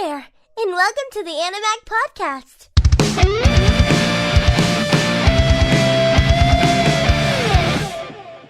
there, and welcome to the Animag podcast.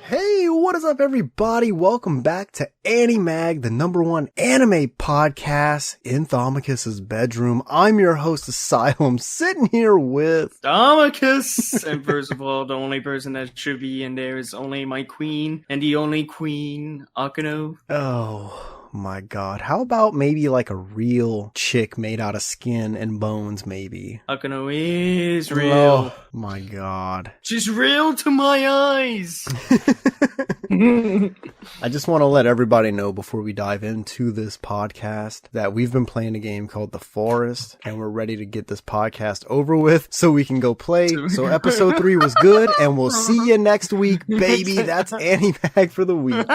Hey, what is up, everybody? Welcome back to Animag, the #1 anime podcast in Thomicus's bedroom. I'm your host, Asylum, sitting here with Thomicus! And first of all, the only person that should be in there is only my queen, and the only queen, Akano. Oh my god, how about maybe like a real chick made out of skin and bones, maybe? Akano is real. Oh my god. She's real to my eyes! I just want to let everybody know before we dive into this podcast that we've been playing a game called The Forest, and we're ready to get this podcast over with so we can go play. So episode 3 was good, and we'll see you next week, baby. That's Animag for the week.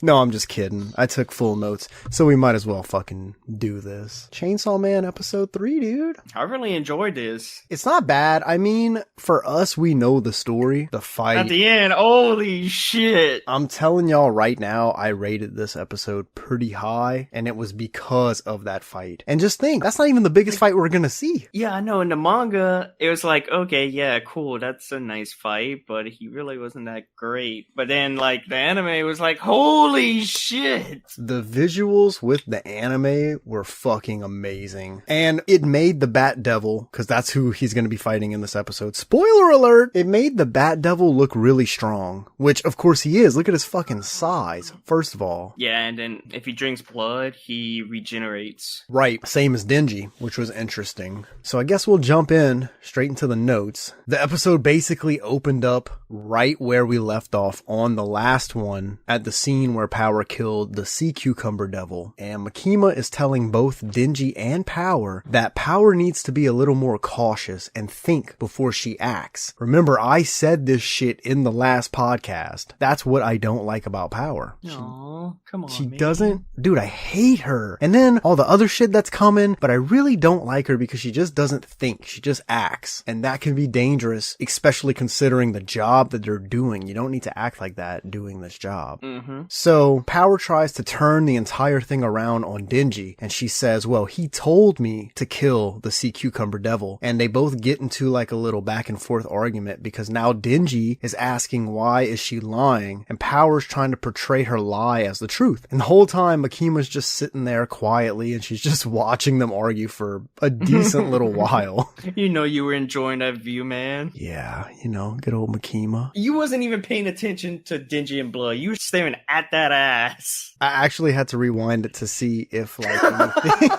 No, I'm just kidding. I took full notes, so we might as well fucking do this. Chainsaw Man episode 3, dude. I really enjoyed this. It's not bad. I mean, for us, we know the story, the fight. At the end, holy shit. I'm telling y'all right now, I rated this episode pretty high, and it was because of that fight. And just think, that's not even the biggest fight we're gonna see. Yeah, I know. In the manga, it was like, okay, yeah, cool, that's a nice fight, but he really wasn't that great. But then, like, the anime was like, holy shit! The visuals with the anime were fucking amazing. And it made the Bat Devil, because that's who he's going to be fighting in this episode. Spoiler alert! It made the Bat Devil look really strong. Which, of course, he is. Look at his fucking size, first of all. Yeah, and then if he drinks blood, he regenerates. Right, same as Denji, which was interesting. So I guess we'll jump in straight into the notes. The episode basically opened up right where we left off on the last one, at the scene where Power killed the sea cucumber devil, and Makima is telling both Denji and Power that Power needs to be a little more cautious and think before she acts. Remember, I said this shit in the last podcast. That's what I don't like about Power. Aw, come on, She man. doesn't, dude, I hate her. And then all the other shit that's coming, but I really don't like her because she just doesn't think. She just acts. And that can be dangerous, especially considering the job that they're doing. You don't need to act like that doing this job. So Power tries to turn the entire thing around on Denji, and she says, well, he told me to kill the sea cucumber devil. And they both get into like a little back and forth argument because now Denji is asking why is she lying, and Power's trying to portray her lie as the truth. And the whole time Makima's just sitting there quietly and she's just watching them argue for a decent little while. You know you were enjoying that view, man. Yeah, you know, good old Makima. You wasn't even paying attention to Denji and Blood. You were staring at that ass. I actually had to rewind it to see if like anything,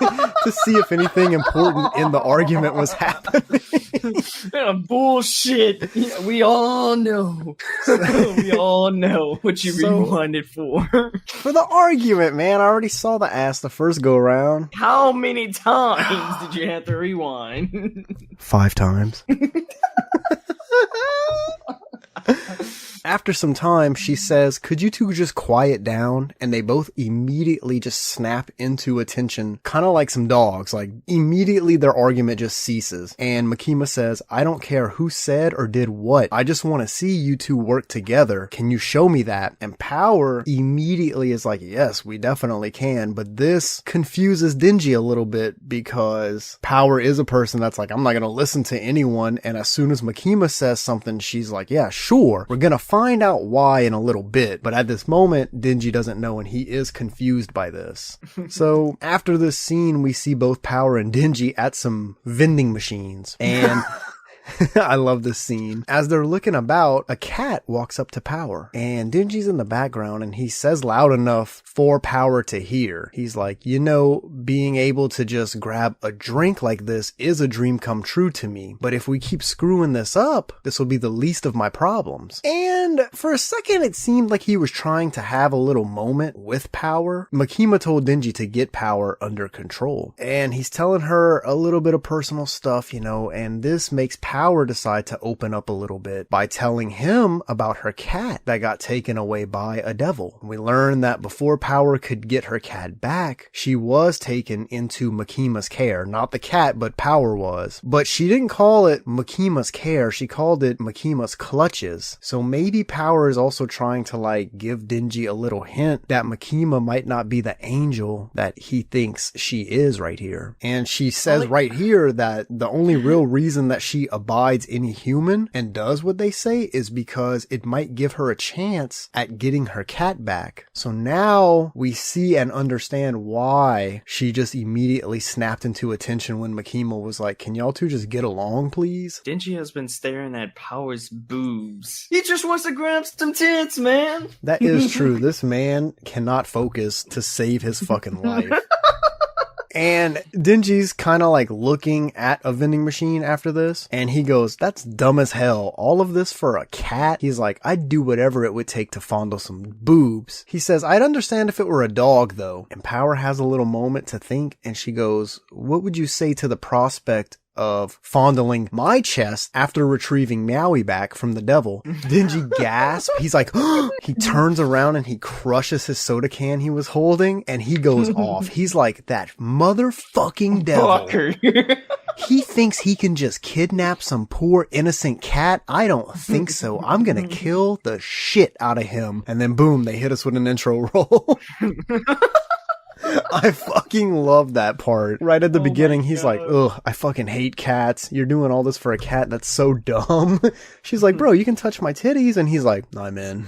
to see if anything important in the argument was happening. Bullshit. We all know. We all know what you rewinded for. For the argument, man. I already saw the ass the first go around. How many times did you have to rewind? 5 times. After some time, she says, could you two just quiet down? And they both immediately just snap into attention, kind of like some dogs. Like, immediately their argument just ceases. And Makima says, I don't care who said or did what. I just want to see you two work together. Can you show me that? And Power immediately is like, yes, we definitely can. But this confuses Denji a little bit because Power is a person that's like, I'm not going to listen to anyone. And as soon as Makima says something, she's like, yeah, sure. We're going to find out why in a little bit, but at this moment, Denji doesn't know and he is confused by this. So after this scene, we see both Power and Denji at some vending machines, and I love this scene. As they're looking about, a cat walks up to Power, and Denji's in the background, and he says loud enough for Power to hear. He's like, you know, being able to just grab a drink like this is a dream come true to me, but if we keep screwing this up, this will be the least of my problems. And for a second, it seemed like he was trying to have a little moment with Power. Makima told Denji to get Power under control, and he's telling her a little bit of personal stuff, you know, and this makes Power decide to open up a little bit by telling him about her cat that got taken away by a devil. We learn that before Power could get her cat back, she was taken into Makima's care. Not the cat, but Power was. But she didn't call it Makima's care, she called it Makima's clutches. So maybe maybe Power is also trying to like give Denji a little hint that Makima might not be the angel that he thinks she is right here. And she says right here that the only real reason that she abides any human and does what they say is because it might give her a chance at getting her cat back. So now we see and understand why she just immediately snapped into attention when Makima was like, can y'all two just get along, please? Denji has been staring at Power's boobs. He just wants to grab some tits, man. That is true. This man cannot focus to save his fucking life. And Denji's kind of like looking at a vending machine after this, and he goes, that's dumb as hell. All of this for a cat? He's like, I'd do whatever it would take to fondle some boobs. He says, I'd understand if it were a dog though. And Power has a little moment to think, and she goes, what would you say to the prospect of fondling my chest after retrieving Meowy back from the devil? Denji gasps. He's like, he turns around and he crushes his soda can he was holding, and he goes off. He's like, that motherfucking devil. He thinks he can just kidnap some poor innocent cat? I don't think so. I'm gonna kill the shit out of him. And then boom, they hit us with an intro roll. I fucking love that part. Right at the beginning, he's like, ugh, I fucking hate cats. You're doing all this for a cat? That's so dumb. She's like, bro, you can touch my titties. And he's like, I'm in.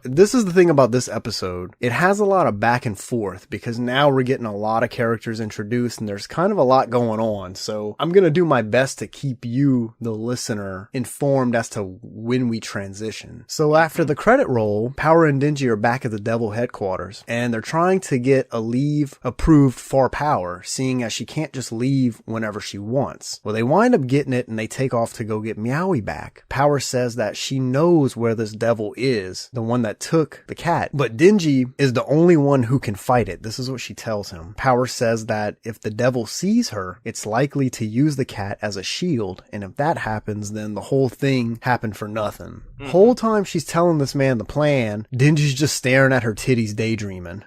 This is the thing about this episode. It has a lot of back and forth because now we're getting a lot of characters introduced and there's kind of a lot going on. So I'm going to do my best to keep you, the listener, informed as to when we transition. So after the credit roll, Power and Denji are back at the devil headquarters and they're trying to get a leave approved for Power, seeing as she can't just leave whenever she wants. Well, they wind up getting it and they take off to go get Meowy back. Power says that she knows where this devil is, the one that took the cat, but Denji is the only one who can fight it. This is what she tells him. Power says that if the devil sees her, it's likely to use the cat as a shield, and if that happens, then the whole thing happened for nothing. Whole time she's telling this man the plan, Denji's just staring at her titties daydreaming.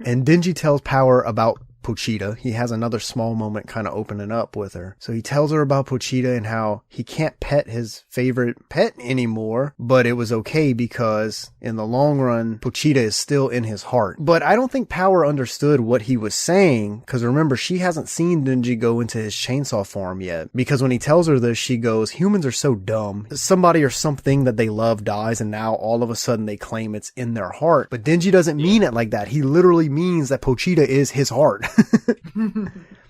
And Denji tells Power about Pochita. He has another small moment kind of opening up with her. So he tells her about Pochita and how he can't pet his favorite pet anymore, but it was okay because in the long run, Pochita is still in his heart. But I don't think Power understood what he was saying, because remember, she hasn't seen Denji go into his chainsaw form yet. Because when he tells her this, she goes, humans are so dumb. Somebody or something that they love dies and now all of a sudden they claim it's in their heart. But Denji doesn't mean it like that. He literally means that Pochita is his heart.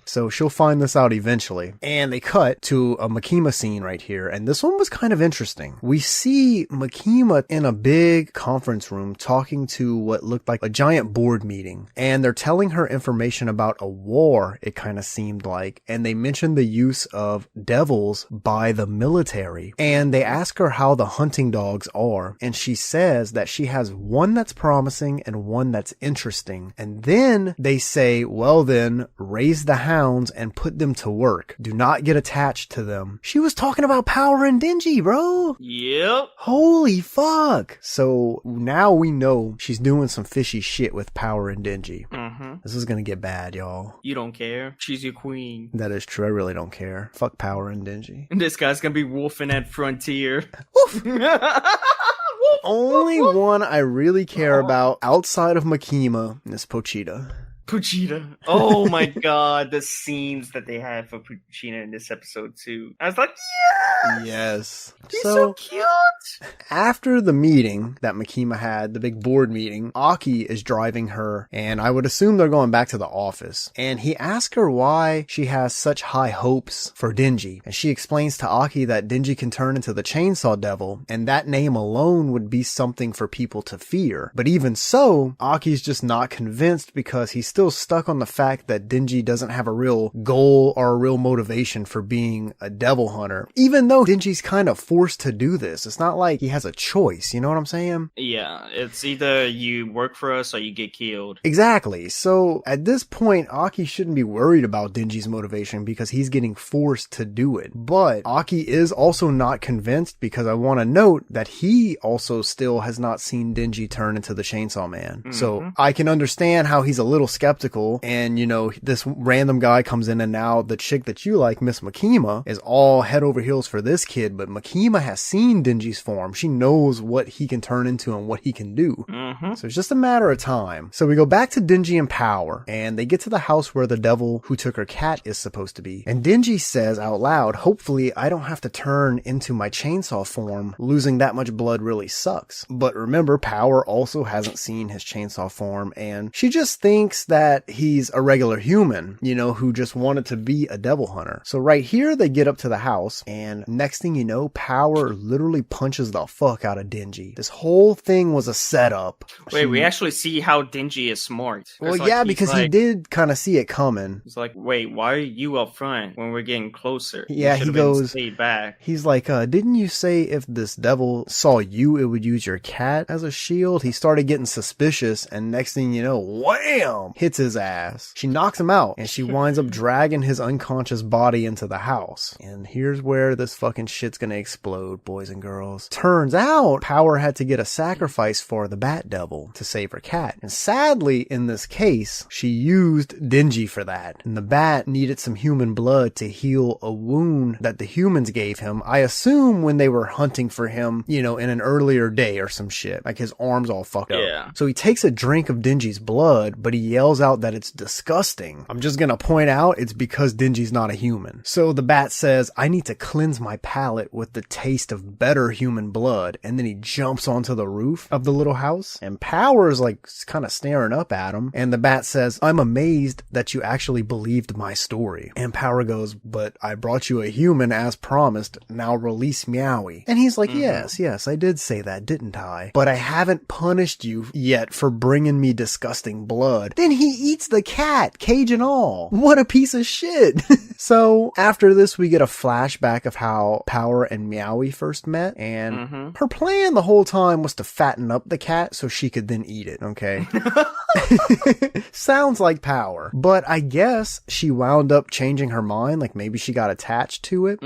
So she'll find this out eventually. And they cut to a Makima scene right here. And this one was kind of interesting. We see Makima in a big conference room talking to what looked like a giant board meeting. And they're telling her information about a war, it kind of seemed like. And they mentioned the use of devils by the military. And they ask her how the hunting dogs are. And she says that she has one that's promising and one that's interesting. And then they say, well then, raise the hounds and put them to work. Do not get attached to them. She was talking about Power and Denji, bro. Yep. Holy fuck. So now we know she's doing some fishy shit with Power and Denji. This is gonna get bad, y'all. You don't care. She's your queen. That is true. I really don't care. Fuck Power and Denji. And this guy's gonna be wolfing at Frontier. Only one I really care about outside of Makima is Pochita. Pochita. Oh my god, the scenes that they had for Pochita in this episode too. I was like, yes! Yes. She's so cute! After the meeting that Makima had, the big board meeting, Aki is driving her, and I would assume they're going back to the office. And he asks her why she has such high hopes for Denji. And she explains to Aki that Denji can turn into the Chainsaw Devil, and that name alone would be something for people to fear. But even so, Aki's just not convinced because he's still stuck on the fact that Denji doesn't have a real goal or a real motivation for being a devil hunter. Even though Denji's kind of forced to do this. It's not like he has a choice, you know what I'm saying? Yeah, it's either you work for us or you get killed. Exactly. So at this point, Aki shouldn't be worried about Denji's motivation because he's getting forced to do it. But Aki is also not convinced because I want to note that he also still has not seen Denji turn into the Chainsaw Man. So I can understand how he's a little skeptical skeptical, and this random guy comes in, and now the chick that you like, Miss Makima, is all head over heels for this kid, but Makima has seen Denji's form. She knows what he can turn into and what he can do. So it's just a matter of time. So we go back to Denji and Power, and they get to the house where the devil who took her cat is supposed to be. And Denji says out loud, hopefully I don't have to turn into my chainsaw form. Losing that much blood really sucks. But remember, Power also hasn't seen his chainsaw form, and she just thinks that he's a regular human, who just wanted to be a devil hunter. So right here, they get up to the house, and next thing you know, Power literally punches the fuck out of Denji. This whole thing was a setup. Wait, we actually see how Denji is smart. Well, yeah, because he did kind of see it coming. He's like, wait, why are you up front when we're getting closer? Yeah, he goes, stayed back. He's like, didn't you say if this devil saw you, it would use your cat as a shield? He started getting suspicious, and next thing you know, wham! Hits his ass. She knocks him out, and she winds up dragging his unconscious body into the house. And here's where this fucking shit's gonna explode, boys and girls. Turns out, Power had to get a sacrifice for the Bat Devil to save her cat. And sadly, in this case, she used Denji for that. And the bat needed some human blood to heal a wound that the humans gave him, I assume when they were hunting for him, in an earlier day or some shit. Like his arms all fucked up. Yeah. So he takes a drink of Denji's blood, but he yells out that it's disgusting. I'm just gonna point out it's because Denji's not a human. So the bat says, I need to cleanse my palate with the taste of better human blood. And then he jumps onto the roof of the little house, and Power's like kind of staring up at him. And the bat says, I'm amazed that you actually believed my story. And Power goes, but I brought you a human as promised. Now release Meowy. And he's like, yes, I did say that, didn't I? But I haven't punished you yet for bringing me disgusting blood. Then he eats the cat, cage and all. What a piece of shit. So after this, we get a flashback of how Power and Meowy first met, and her plan the whole time was to fatten up the cat so she could then eat it, okay? Sounds like Power. But I guess she wound up changing her mind, like maybe she got attached to it.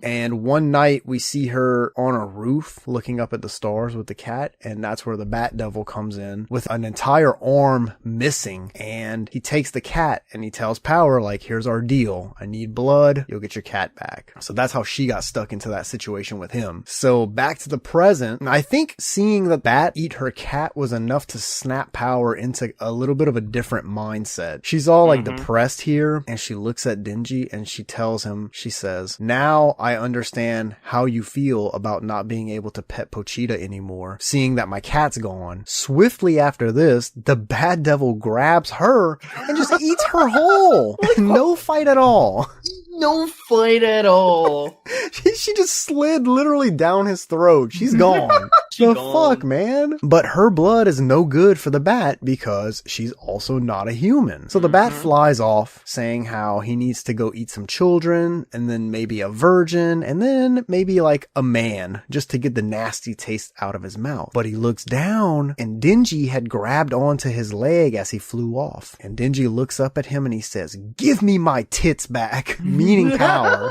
And one night we see her on a roof looking up at the stars with the cat, and that's where the Bat Devil comes in with an entire arm missing, and he takes the cat and he tells Power, like, here's our deal. I need blood. You'll get your cat back. So that's how she got stuck into that situation with him. So back to the present, I think seeing the bat eat her cat was enough to snap Power into a little bit of a different mindset. She's all like depressed here, and she looks at Denji and she tells him, she says, now I understand how you feel about not being able to pet Pochita anymore, seeing that my cat's gone. Swiftly after this, the Bad Devil grabs her and just eats her whole. No fight at all. No fight at all. She just slid literally down his throat. She's gone. The fuck, man? But her blood is no good for the bat because she's also not a human. So the bat flies off, saying how he needs to go eat some children, and then maybe a virgin, and then maybe like a man, just to get the nasty taste out of his mouth. But he looks down, and Denji had grabbed onto his leg as he flew off. And Denji looks up at him and he says, give me my tits back, meaning Power.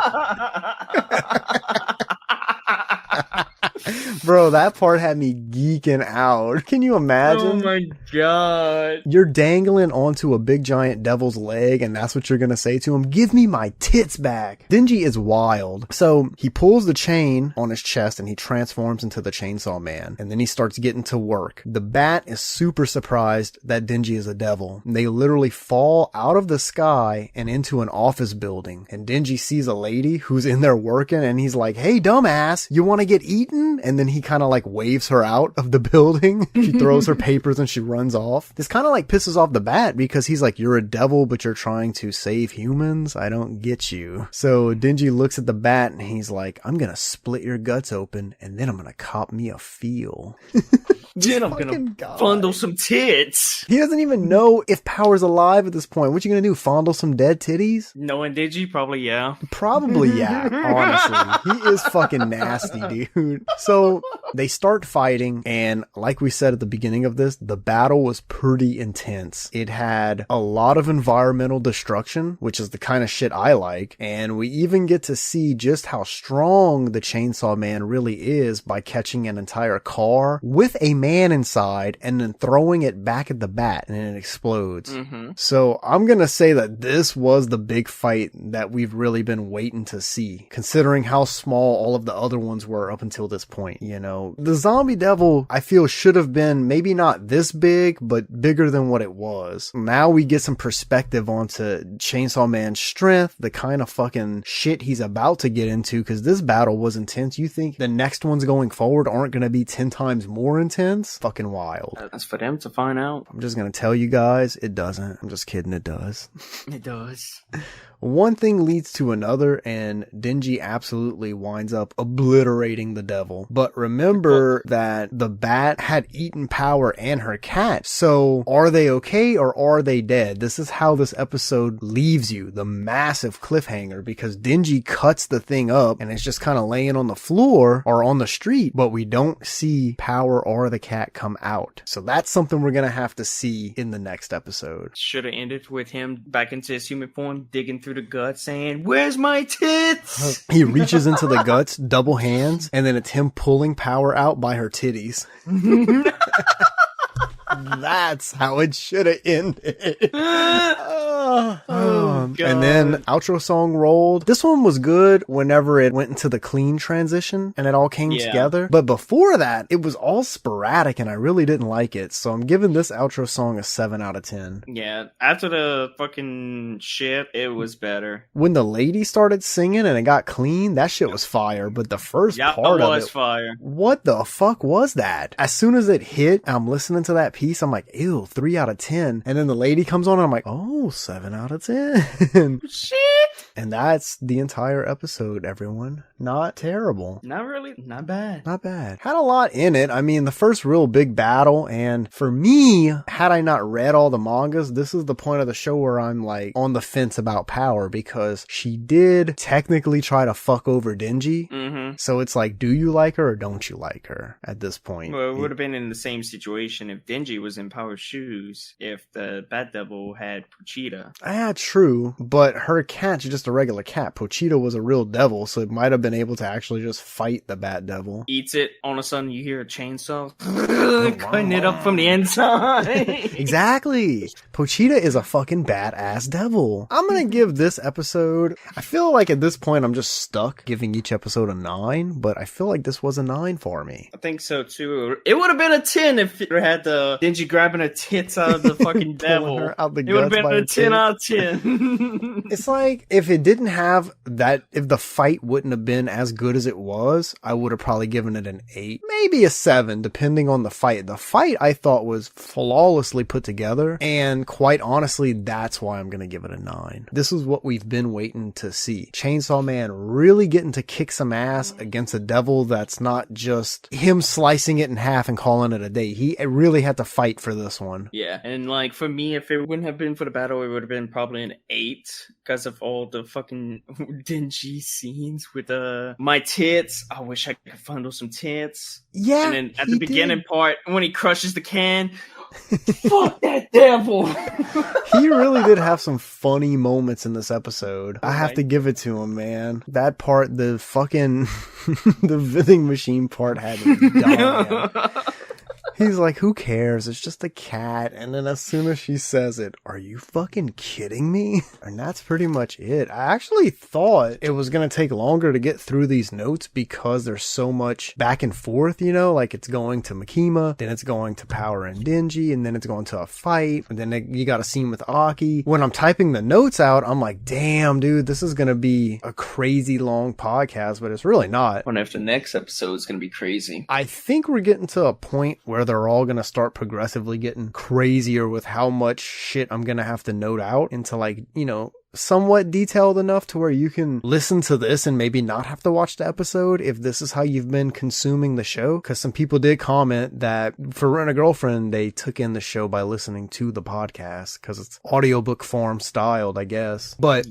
Bro, that part had me geeking out. Can you imagine? Oh my god. You're dangling onto a big giant devil's leg, and that's what you're gonna say to him? Give me my tits back. Denji is wild. So he pulls the chain on his chest and he transforms into the Chainsaw Man. And then he starts getting to work. The bat is super surprised that Denji is a devil. They literally fall out of the sky and into an office building. And Denji sees a lady who's in there working, and he's like, hey, dumbass, you wanna get eaten? And then he kind of like waves her out of the building. She throws her papers and she runs off. This kind of like pisses off the bat because he's like, you're a devil, but you're trying to save humans? I don't get you. So Denji looks at the bat and he's like, I'm gonna split your guts open and then I'm gonna cop me a feel. Then I'm gonna fondle some tits. He doesn't even know if Power's alive at this point. What you gonna do? Fondle some dead titties? Knowing Denji, probably yeah. Probably yeah, honestly. He is fucking nasty, dude. So they start fighting, and like we said at the beginning of this, the battle was pretty intense. It had a lot of environmental destruction, which is the kind of shit I like, and we even get to see just how strong the Chainsaw Man really is by catching an entire car with a man inside and then throwing it back at the bat and it explodes. So I'm gonna say that this was the big fight that we've really been waiting to see, considering how small all of the other ones were up until this point. You know, the zombie devil, I feel, should have been maybe not this big, but bigger than what it was. Now we get some perspective onto Chainsaw Man's strength, the kind of fucking shit he's about to get into, because this battle was intense. You think the next ones going forward aren't going to be 10 times more intense? Fucking wild. That's for them to find out. I'm just going to tell you guys, it doesn't. I'm just kidding, it does. It does. One thing leads to another, and Denji absolutely winds up obliterating the devil. But remember that the bat had eaten Power and her cat. So are they okay or are they dead? This is how this episode leaves you, the massive cliffhanger, because Denji cuts the thing up and it's just kind of laying on the floor or on the street, but we don't see Power or the cat come out. So that's something we're going to have to see in the next episode. Should have ended with him back into his human form, digging through the guts, saying, "Where's my tits?" He reaches into the guts, double hands, and then it's him pulling Power out by her titties. That's how it should have ended. And then outro song rolled. This one was good whenever it went into the clean transition and it all came together. But before that, it was all sporadic and I really didn't like it. So I'm giving this outro song a 7 out of 10. Yeah, after the fucking shit, it was better. When the lady started singing and it got clean, that shit was fire. But the first part of it, fire. What the fuck was that? As soon as it hit, I'm listening to that piece, I'm like, ew, 3 out of 10. And then the lady comes on and I'm like, oh, 7 out of 10. Shit. And that's the entire episode, everyone. Not terrible. Not really. Not bad. Not bad. Had a lot in it. I mean, the first real big battle. And for me, had I not read all the mangas, this is the point of the show where I'm like on the fence about Power, because she did technically try to fuck over Denji. So it's like, do you like her or don't you like her at this point? Well, it would have been in the same situation if Denji was in Power's shoes, if the Bat Devil had Pochita. Ah, true. But her cat's just a regular cat. Pochita was a real devil, so it might have been able to actually just fight the Bat Devil. Eats it, all of a sudden you hear a chainsaw cutting it up from the inside. Exactly. Pochita is a fucking badass devil. I'm gonna give this episode, I feel like at this point I'm just stuck giving each episode a 9, but I feel like this was a 9 for me. I think so too. It would have been a 10 if it had the Denji grabbing her tits out of the fucking devil. It would have been a 10 out of 10. It's like, if it didn't have that, if the fight wouldn't have been as good as it was, I would have probably given it an 8, maybe a 7, depending on the fight. The fight I thought was flawlessly put together, and quite honestly, that's why I'm gonna give it a 9. This is what we've been waiting to see. Chainsaw Man really getting to kick some ass against a devil that's not just him slicing it in half and calling it a day. He really had to fight for this one. Yeah, and like for me, if it wouldn't have been for the battle, it would have been probably an 8 because of all the fucking Denji scenes with my tits. I wish I could fondle some tits. Yeah, and then at the beginning part, when he crushes the can, fuck that devil. He really did have some funny moments in this episode. I have to give it to him, man. That part, the fucking the vending machine part had me dying. He's like, who cares? It's just a cat. And then as soon as she says it, are you fucking kidding me? And that's pretty much it. I actually thought it was going to take longer to get through these notes because there's so much back and forth, you know, like it's going to Makima, then it's going to Power and Denji, and then it's going to a fight, and then you got a scene with Aki. When I'm typing the notes out, I'm like, damn, dude, this is going to be a crazy long podcast, but it's really not. I wonder if the next episode is going to be crazy. I think we're getting to a point where they're all going to start progressively getting crazier with how much shit I'm going to have to note out into, like, you know, somewhat detailed enough to where you can listen to this and maybe not have to watch the episode if this is how you've been consuming the show. Because some people did comment that for Rent a Girlfriend, they took in the show by listening to the podcast because it's audiobook form styled, I guess. But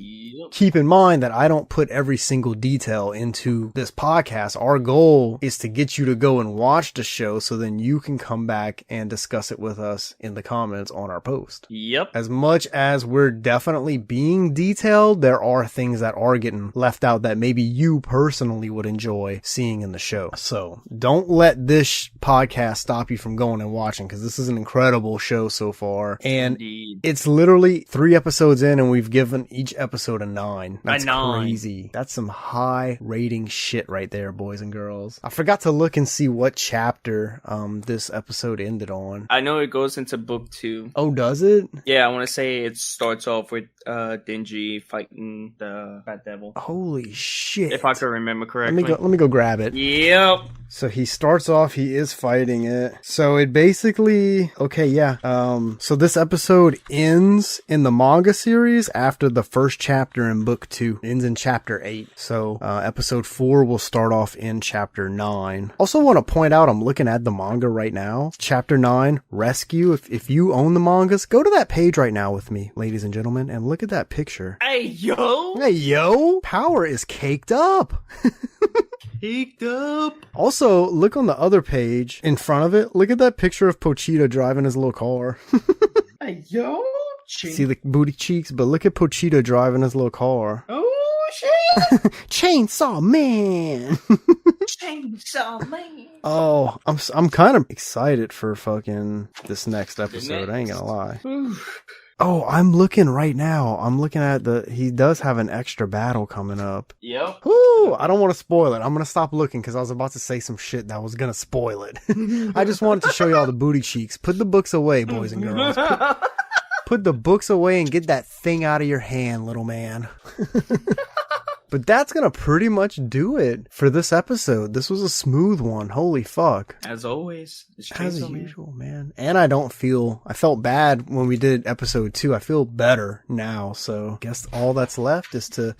keep in mind that I don't put every single detail into this podcast. Our goal is to get you to go and watch the show so then you can come back and discuss it with us in the comments on our post. Yep. As much as we're definitely being detailed, there are things that are getting left out that maybe you personally would enjoy seeing in the show. So don't let this podcast stop you from going and watching, because this is an incredible show so far. And Indeed. it's literally 3 episodes in and we've given each episode a 9. That's A 9. crazy. That's some high rating shit right there, boys and girls. I forgot to look and see what chapter this episode ended on. I know it goes into book 2. Oh, does it? Yeah, I want to say it starts off with Denji fighting the Fat Devil. Holy shit. If I can remember correctly. Let me go grab it. Yep. So he starts off, he is fighting it. So it basically, okay, yeah. So this episode ends in the manga series after the first chapter in book 2. It ends in chapter 8. So, episode 4 will start off in chapter 9. Also want to point out, I'm looking at the manga right now. Chapter 9, Rescue. If you own the mangas, go to that page right now with me, ladies and gentlemen, and look at that picture. Hey, yo. Hey, yo. Power is caked up. Caked up. Also, look on the other page in front of it. Look at that picture of Pochita driving his little car. Hey, yo. See the booty cheeks, but look at Pochita driving his little car. Oh, shit. Chainsaw Man. Chainsaw Man. Oh, I'm kind of excited for fucking this next episode. I ain't gonna lie. Oh, I'm looking right now. I'm looking at he does have an extra battle coming up. Yep. Woo! I don't want to spoil it. I'm going to stop looking because I was about to say some shit that was going to spoil it. I just wanted to show y'all the booty cheeks. Put the books away, boys and girls. Put the books away and get that thing out of your hand, little man. But that's going to pretty much do it for this episode. This was a smooth one. Holy fuck. As always. As usual, man. And I felt bad when we did episode 2. I feel better now. So I guess all that's left is to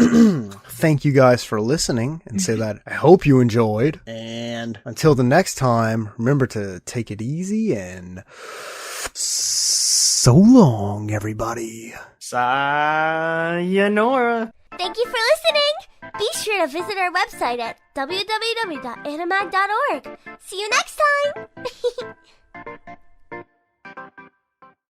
thank you guys for listening and say that I hope you enjoyed. And until the next time, remember to take it easy and so long, everybody. Sayonara. Thank you for listening. Be sure to visit our website at www.animag.org. See you next time.